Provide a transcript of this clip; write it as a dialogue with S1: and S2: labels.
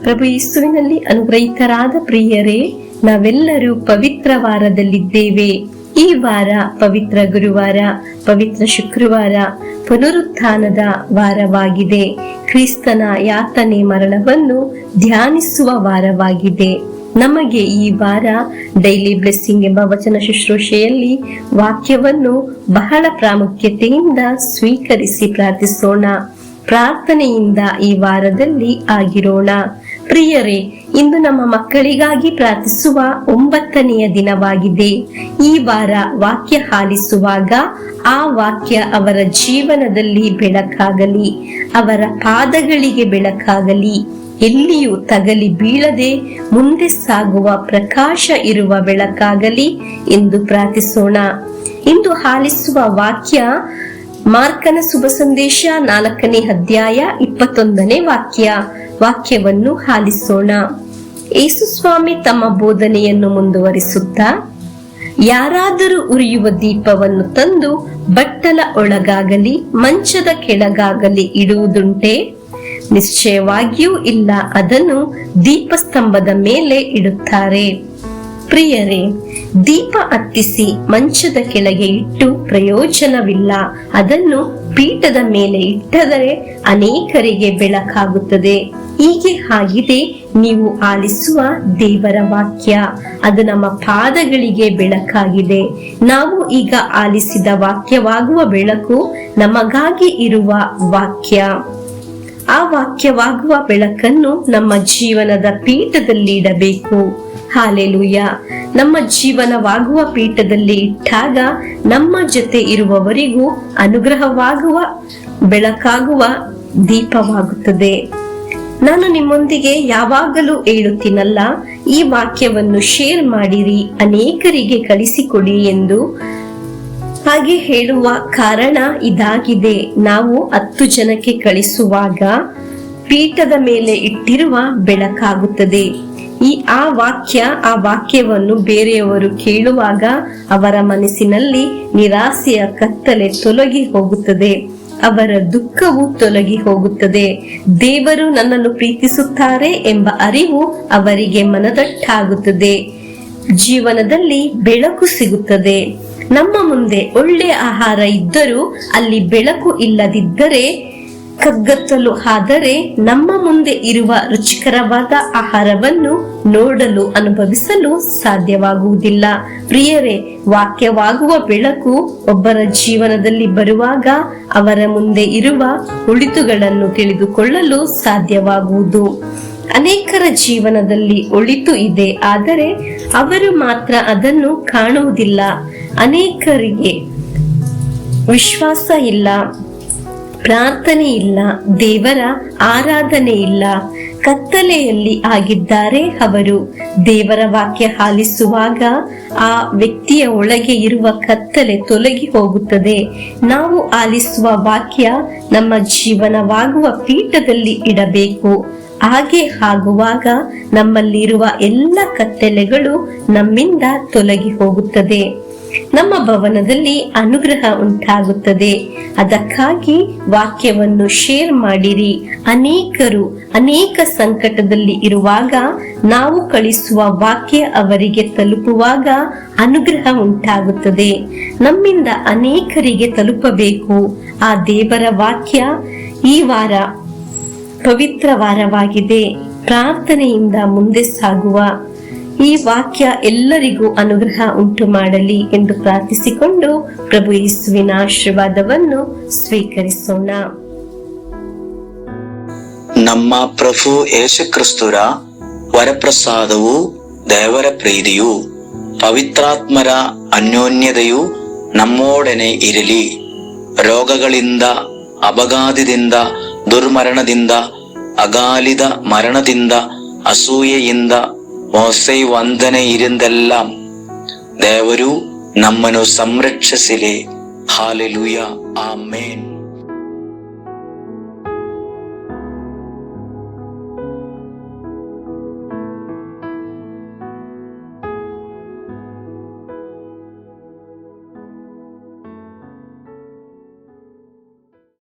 S1: ಪ್ರಭು ಯೇಸುವಿನಲ್ಲಿ ಅನುಗ್ರಹಿತರಾದ ಪ್ರಿಯರೇ, ನಾವೆಲ್ಲರೂ ಪವಿತ್ರ ವಾರದಲ್ಲಿದ್ದೇವೆ. ಈ ವಾರ ಪವಿತ್ರ ಗುರುವಾರ, ಪವಿತ್ರ ಶುಕ್ರವಾರ, ಪುನರುತ್ಥಾನದ ವಾರವಾಗಿದೆ. ಕ್ರಿಸ್ತನ ಯಾತನೆ ಮರಣವನ್ನು ಧ್ಯಾನಿಸುವ ವಾರವಾಗಿದೆ. ನಮಗೆ ಈ ವಾರ ಡೈಲಿ ಬ್ಲೆಸ್ಸಿಂಗ್ ಎಂಬ ವಚನ ಶುಶ್ರೂಷೆಯಲ್ಲಿ ವಾಕ್ಯವನ್ನು ಬಹಳ ಪ್ರಾಮುಖ್ಯತೆಯಿಂದ ಸ್ವೀಕರಿಸಿ ಪ್ರಾರ್ಥಿಸೋಣ. ಪ್ರಾರ್ಥನೆಯಿಂದ ಈ ವಾರದಲ್ಲಿ ಆಗಿರೋಣ. ಪ್ರಿಯರೇ, ಇಂದು ನಮ್ಮ ಮಕ್ಕಳಿಗಾಗಿ ಪ್ರಾರ್ಥಿಸುವ 9ನೆಯ ದಿನವಾಗಿದೆ. ಈ ವಾರ ವಾಕ್ಯ ಆಲಿಸುವಾಗ ಆ ವಾಕ್ಯ ಅವರ ಜೀವನದಲ್ಲಿ ಬೆಳಕಾಗಲಿ, ಅವರ ಪಾದಗಳಿಗೆ ಬೆಳಕಾಗಲಿ, ಎಲ್ಲಿಯೂ ತಗಲಿ ಬೀಳದೆ ಮುಂದೆ ಸಾಗುವ ಪ್ರಕಾಶ ಇರುವ ಬೆಳಕಾಗಲಿ ಎಂದು ಪ್ರಾರ್ಥಿಸೋಣ. ಇಂದು ಆಲಿಸುವ ವಾಕ್ಯ ಮಾರ್ಕನ ಶುಭ ಸಂದೇಶ 4ನೇ ಅಧ್ಯಾಯ 21ನೇ ವಾಕ್ಯವನ್ನು ಆಲಿಸೋಣ. ಯೇಸು ಸ್ವಾಮಿ ತಮ್ಮ ಬೋಧನೆಯನ್ನು ಮುಂದುವರಿಸುತ್ತಾ, ಯಾರಾದರೂ ಉರಿಯುವ ದೀಪವನ್ನು ತಂದು ಬಟ್ಟಲ ಒಳಗಾಗಲಿ ಮಂಚದ ಕೆಳಗಾಗಲಿ ಇಡುವುದುಂಟೆ? ನಿಶ್ಚಯವಾಗಿಯೂ ಇಲ್ಲ, ಅದನ್ನು ದೀಪಸ್ತಂಭದ ಮೇಲೆ ಇಡುತ್ತಾರೆ. ಪ್ರಿಯರೇ, ದೀಪ ಹತ್ತಿಸಿ ಮಂಚದ ಕೆಳಗೆ ಇಟ್ಟು ಪ್ರಯೋಜನವಿಲ್ಲ. ಅದನ್ನು ಪೀಠದ ಮೇಲೆ ಇಟ್ಟದರೆ ಅನೇಕರಿಗೆ ಬೆಳಕಾಗುತ್ತದೆ. ಹೀಗೆ ಆಗಿದೆ ನೀವು ಆಲಿಸುವ ದೇವರ ವಾಕ್ಯ. ಅದು ನಮ್ಮ ಪಾದಗಳಿಗೆ ಬೆಳಕಾಗಿದೆ. ನಾವು ಈಗ ಆಲಿಸಿದ ವಾಕ್ಯವಾಗುವ ಬೆಳಕು ನಮಗಾಗಿ ಇರುವ ವಾಕ್ಯ. ಆ ವಾಕ್ಯವಾಗುವ ಬೆಳಕನ್ನು ನಮ್ಮ ಜೀವನದ ಪೀಠದಲ್ಲಿ ಇಡಬೇಕು. ಹಾಲೆಲೂಯ. ನಮ್ಮ ಜೀವನವಾಗುವ ಪೀಠದಲ್ಲಿ ಇಟ್ಟಾಗ ನಮ್ಮ ಜೊತೆ ಇರುವವರಿಗೂ ಅನುಗ್ರಹವಾಗುವ ಬೆಳಕಾಗುವ ದೀಪವಾಗುತ್ತದೆ. ನಾನು ನಿಮ್ಮೊಂದಿಗೆ ಯಾವಾಗಲೂ ಹೇಳುತ್ತೀನಲ್ಲ, ಈ ವಾಕ್ಯವನ್ನು ಶೇರ್ ಮಾಡಿರಿ, ಅನೇಕರಿಗೆ ಕಳಿಸಿಕೊಡಿ ಎಂದು. ಹಾಗೆ ಹೇಳುವ ಕಾರಣ ಇದಾಗಿದೆ. ನಾವು 10 ಜನಕ್ಕೆ ಕಳಿಸುವಾಗ ಪೀಠದ ಮೇಲೆ ಇಟ್ಟಿರುವ ಬೆಳಕಾಗುತ್ತದೆ. ಆ ವಾಕ್ಯವನ್ನು ಬೇರೆಯವರು ಕೇಳುವಾಗ ಅವರ ಮನಸ್ಸಿನಲ್ಲಿ ನಿರಾಸೆಯ ಕತ್ತಲೆ ತೊಲಗಿ ಹೋಗುತ್ತದೆ, ಅವರ ದುಃಖವು ತೊಲಗಿ ಹೋಗುತ್ತದೆ. ದೇವರು ನನ್ನನ್ನು ಪ್ರೀತಿಸುತ್ತಾರೆ ಎಂಬ ಅರಿವು ಅವರಿಗೆ ಮನದಟ್ಟಾಗುತ್ತದೆ. ಜೀವನದಲ್ಲಿ ಬೆಳಕು ಸಿಗುತ್ತದೆ. ನಮ್ಮ ಮುಂದೆ ಒಳ್ಳೆಯ ಆಹಾರ ಇದ್ದರೂ ಅಲ್ಲಿ ಬೆಳಕು ಇಲ್ಲದಿದ್ದರೆ ಕಗ್ಗತ್ತಲು ಆದರೆ ನಮ್ಮ ಮುಂದೆ ಇರುವ ರುಚಿಕರವಾದ ಆಹಾರವನ್ನು ನೋಡಲು ಅನುಭವಿಸಲು ಸಾಧ್ಯವಾಗುವುದಿಲ್ಲ. ಪ್ರಿಯರೇ, ವಾಕ್ಯವಾಗುವ ಬೆಳಕು ಒಬ್ಬರ ಜೀವನದಲ್ಲಿ ಬರುವಾಗ ಅವರ ಮುಂದೆ ಇರುವ ಒಳಿತುಗಳನ್ನು ತಿಳಿದುಕೊಳ್ಳಲು ಸಾಧ್ಯವಾಗುವುದು. ಅನೇಕರ ಜೀವನದಲ್ಲಿ ಒಳಿತು ಇದೆ, ಆದರೆ ಅವರು ಮಾತ್ರ ಅದನ್ನು ಕಾಣುವುದಿಲ್ಲ. ಅನೇಕರಿಗೆ ವಿಶ್ವಾಸ ಇಲ್ಲ, ಪ್ರಾರ್ಥನೆ ಇಲ್ಲ, ದೇವರ ಆರಾಧನೆ ಇಲ್ಲ, ಕತ್ತಲೆಯಲ್ಲಿ ಆಗಿದ್ದಾರೆ. ಅವರು ದೇವರ ವಾಕ್ಯ ಆಲಿಸುವಾಗ ಆ ವ್ಯಕ್ತಿಯ ಒಳಗೆ ಇರುವ ಕತ್ತಲೆ ತೊಲಗಿ ಹೋಗುತ್ತದೆ. ನಾವು ಆಲಿಸುವ ವಾಕ್ಯ ನಮ್ಮ ಜೀವನವಾಗುವ ಪೀಠದಲ್ಲಿ ಇಡಬೇಕು. ಹಾಗೆ ಆಗುವಾಗ ನಮ್ಮಲ್ಲಿರುವ ಎಲ್ಲ ಕತ್ತಲೆಗಳು ನಮ್ಮಿಂದ ತೊಲಗಿ ಹೋಗುತ್ತದೆ. ನಮ್ಮ ಭವನದಲ್ಲಿ ಅನುಗ್ರಹ ಉಂಟಾಗುತ್ತದೆ. ಅದಕ್ಕಾಗಿ ವಾಕ್ಯವನ್ನು ಶೇರ್ ಮಾಡಿರಿ. ಅನೇಕರು ಅನೇಕ ಸಂಕಟದಲ್ಲಿ ಇರುವಾಗ ನಾವು ಕಳಿಸುವ ವಾಕ್ಯ ಅವರಿಗೆ ತಲುಪುವಾಗ ಅನುಗ್ರಹ ಉಂಟಾಗುತ್ತದೆ. ನಮ್ಮಿಂದ ಅನೇಕರಿಗೆ ತಲುಪಬೇಕು ಆ ದೇವರ ವಾಕ್ಯ. ಈ ವಾರ ಪವಿತ್ರ ವಾರವಾಗಿದೆ. ಪ್ರಾರ್ಥನೆಯಿಂದ ಮುಂದೆ ಸಾಗುವ ಈ ವಾಕ್ಯ ಎಲ್ಲರಿಗೂ ಅನುಗ್ರಹ ಉಂಟು ಮಾಡಲಿ ಎಂದು ಪ್ರಾರ್ಥಿಸಿಕೊಂಡು ಪ್ರಭು ಯೇಸುವಿನ ಆಶೀರ್ವಾದವನ್ನು ಸ್ವೀಕರಿಸೋಣ.
S2: ನಮ್ಮ ಪ್ರಭು ಯೇಸು ಕ್ರಿಸ್ತರ ವರಪ್ರಸಾದವು, ದೇವರ ಪ್ರೀತಿಯು, ಪವಿತ್ರಾತ್ಮರ ಅನ್ಯೋನ್ಯತೆಯು ನಮ್ಮೊಡನೆ ಇರಲಿ. ರೋಗಗಳಿಂದ, ಅಪಘಾತದಿಂದ, ದುರ್ಮರಣದಿಂದ, ಅಗಾಲಿದ ಮರಣದಿಂದ, ಅಸೂಯೆಯಿಂದ, ಮೋಸೆ ವಂದನೆ ಇರಿಂದೆಲ್ಲ ದೇವರು ನಮ್ಮನ್ನು ಸಂರಕ್ಷಿಸಲಿ. ಹಾಲೆಲೂಯ, ಆಮೇನ್.